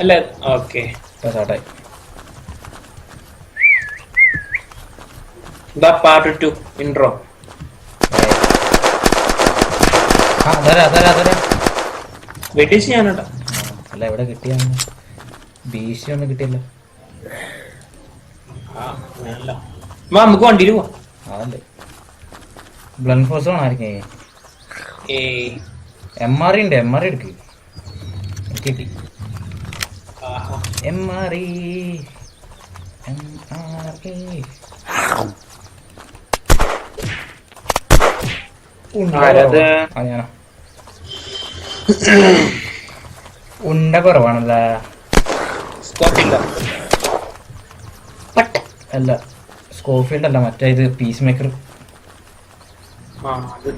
അല്ല okay സ്റ്റാർട്ടായി. Part 2 intro. വെട്ടിച്ച് ഞാനോട്ടാ. അല്ല എവിടെ കിട്ടിയാണ്? ബീച്ച് ഒന്നും കിട്ടിയല്ലോ. നമുക്ക് വണ്ടിയിൽ പോവാം. അതല്ലേ ബ്ലഡ് ഫോഴ്സ് ആണ് ആയിരിക്കും. MRE ഉണ്ട്, MRE എടുക്ക്. എനിക്ക് കിട്ടി MRE. ഞാനാ ഉണ്ട കുറവാണല്ല. അല്ല സ്കോഫീൽഡ് അല്ല, മറ്റേ ഇത് പീസ് മേക്കർ.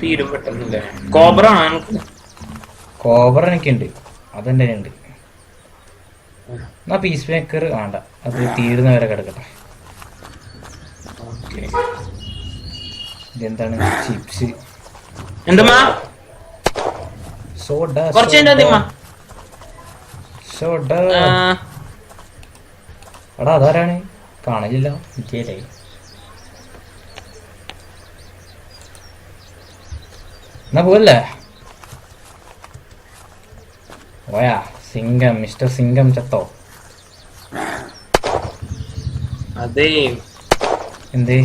തീരും പെട്ടെന്നില്ലേ. കോബ്ര ആണ്. കോബ്ര എനിക്കുണ്ട്, അതെന്റെ ഉണ്ട്. എന്നാ പീസ് മേക്കർ വേണ്ട, അത് തീരുന്നവരെ കിടക്കട്ടെ. ഇതെന്താണ്? ചിപ്സ്. എന്തമ്മാ സോഡ സോഡ. എടാ അതാരാണ്? കാണില്ല. വിജയല്ലേ? എന്നാ പോവല്ലേ? ഓയാ സിംഗം, മിസ്റ്റർ സിംഗം ചത്തോ? അതെ എന്തേ?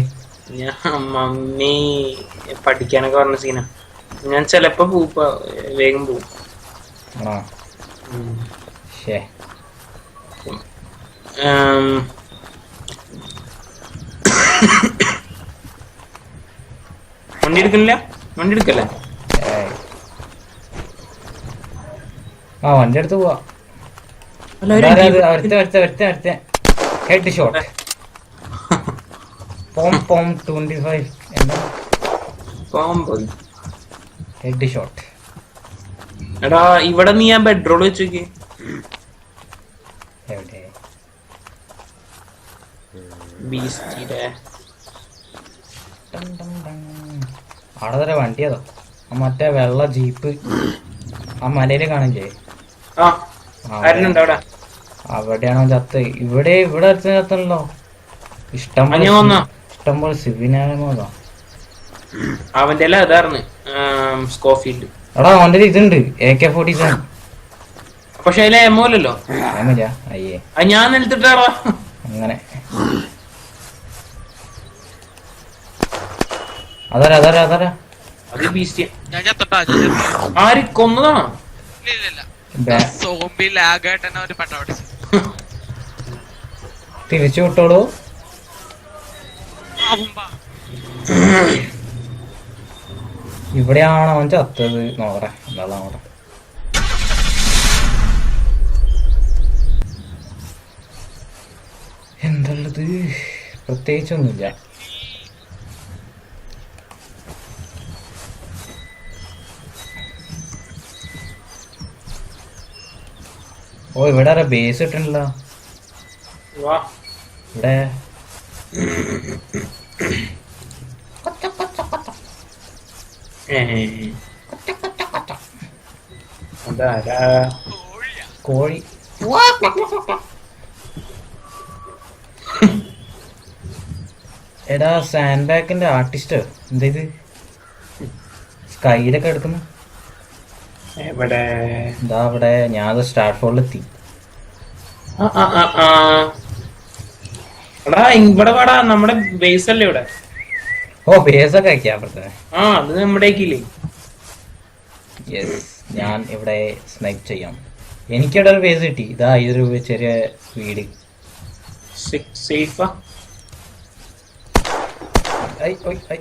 ഞാൻ മമ്മി പഠിക്കാനൊക്കെ പറഞ്ഞ സീന. ഞാൻ ചെലപ്പോ വേഗം പോവും. ആണോ? ശേ വണ്ടി എടുക്കണില്ല? വണ്ടി എടുക്കല്ലേ? ആ വണ്ടി എടുത്ത് പോവാ. ഹെഡ് ഷോട്ട് പോം പോം 25. എന്താ ഹെഡ് ഷോട്ട്? എടാ ഇവിടെ നീ ഞാൻ ബെഡ്റോൾ വെച്ചോക്കി. എവിടെ? അവിടെ തന്നെ വണ്ടി അതോ? മറ്റേ വെള്ള ജീപ്പ് ആ മലയില് കാണില്ലേ? അവിടെയാണോ ചത്ത്? ഇവിടെ അടുത്ത് ചത്തല്ലോ. ഇഷ്ടംപോലെ സിവിനാമോ. അവന്റെ അതാർന്ന് സ്കോഫീൽഡ്. എടാ അവന്റെ ഇതുണ്ട് AK-47. പക്ഷെ അതിലെ എമോലല്ലോ. അയ്യേ ഞാൻ നിലത്തിട്ടാടാ. അങ്ങനെ അതാരാ? ആര് കൊന്നതാണോ? തിരിച്ചു വിട്ടോളൂ. ഇവിടെയാണോ അവൻ ചത്തത്? നോക്കട്ടെ എന്താ നോക്കട്ടെ. എന്തല്ലത്? പ്രത്യേകിച്ചൊന്നുമില്ല. ഓ ഇവിടെ ആരാ ബേസ് ഇട്ടിട്ടുണ്ടല്ലോ? ഇവിടെ കോഴി. എടാ സാൻഡ് ബാഗിന്റെ ആർട്ടിസ്റ്റ് എന്താ ഇത്? സ്കൈലൊക്കെ എടുക്കുന്നു. എന്താ അവിടെ? ഞാൻ സ്റ്റാർട്ട് ഫോളിലെത്തി. ഇവിടെ വാടാ, നമ്മുടെ ബേസ് അല്ലേ ഇവിടെ. ഓ ബേസൊക്കെ ആക്കിയാ അപ്പുറത്തെ. അത് നമ്മുടേക്കില്ലേ? യെസ്, ഞാൻ ഇവിടെ സ്നൈപ്പ് ചെയ്യാം. എനിക്കിവിടെ ഒരു ബേസ് കിട്ടി. ഇതാ ഇതൊരു ചെറിയ വീട്. സേഫാ? ഓക്കെ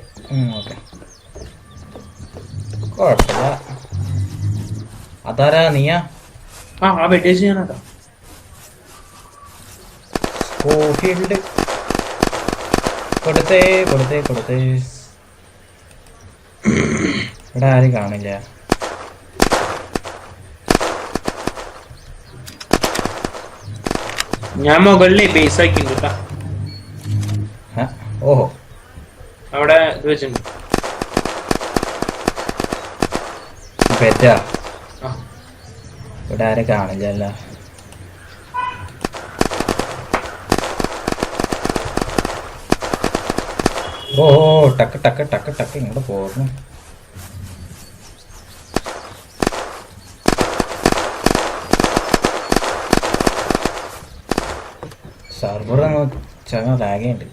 കുഴപ്പമില്ല. അതാരാ? നീയാ? വെട്ടേജ് ഞാനതാ. സ്കോഫീൽഡ് കൊടുത്തേ. ഇവിടെ ആരും കാണില്ല. ഞാൻ മുകളിലേ ബേസ് ആക്കിണ്ട്. ഓഹോ അവിടെ ഇത് വെച്ചിട്ടുണ്ട്. ബെറ്റാ? ഇവിടെ ആരും കാണില്ലല്ലോ. ഓ ടക്ക് ടക്ക് ടക്ക് ടക്ക് ഇങ്ങോട്ട് പോർന്നു. സർവർ ചങ്ങ ലാഗുണ്ട്.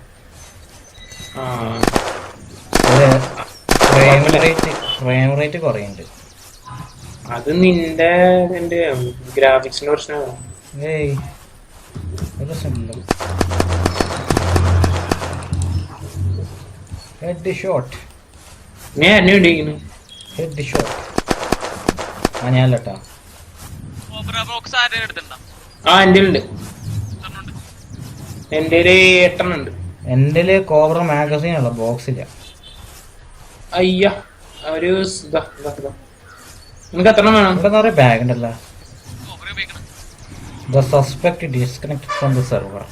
ഫ്രെയിം റേറ്റ് കുറയുന്നുണ്ട്. അത് നിന്റെ ഗ്രാഫിക്സിന്റെ പ്രശ്നമാണ്. ഏയ് ഒരു പ്രശ്നമില്ലല്ലോ. ഹെഡ് ഷോട്ട്, നീ എന്നെ ഇടിക്കുന്നു. Head shot. ആ ഞാനല്ലട്ടാ. എന്റെ ഉണ്ട്. എന്റെ 8 ഉണ്ട്. എൻ്റെ കോബ്ര മാഗസീൻ ഉള്ള ബോക്സില്ല. അയ്യ ഒരു നിനക്ക് എത്ര വേണം? ഇവിടെ നിറയെ ബാഗ് ഉണ്ടല്ലോ. The suspect disconnect from the server.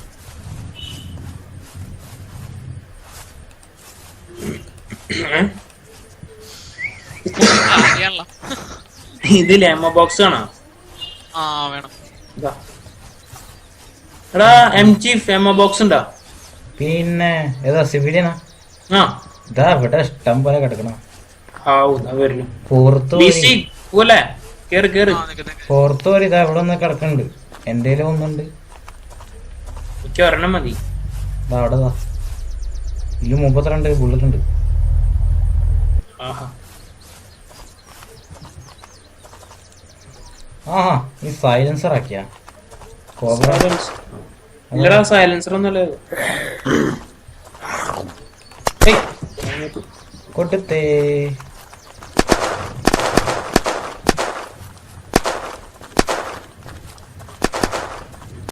ഇതില് എമ്മ ബോക്സ് കാണാ. എടാ എംചീഫ് എമ്മ ബോക്സ് ഉണ്ടാ? പിന്നെ ഏതാ സിവിലിയനാ? ഇതാ ഇവിടെ ഇഷ്ടം പോലെ കിടക്കണം. പുറത്ത് പുറത്ത് വരെ ഇതാ ഇവിടെ ഒന്ന് കിടക്കുന്നുണ്ട്. എന്റെ ഒന്നുണ്ട്. എനിക്ക് ഒരെണ്ണം മതി. ഇതാ അവിടെ ഇതില് 32 ബുള്ളറ്റ് ഉണ്ട്. ഈ സൈലൻസർ ആക്കിയാ ഇല്ലടാ, സൈലൻസർ ഒന്നുമല്ല. കൊടുത്തേ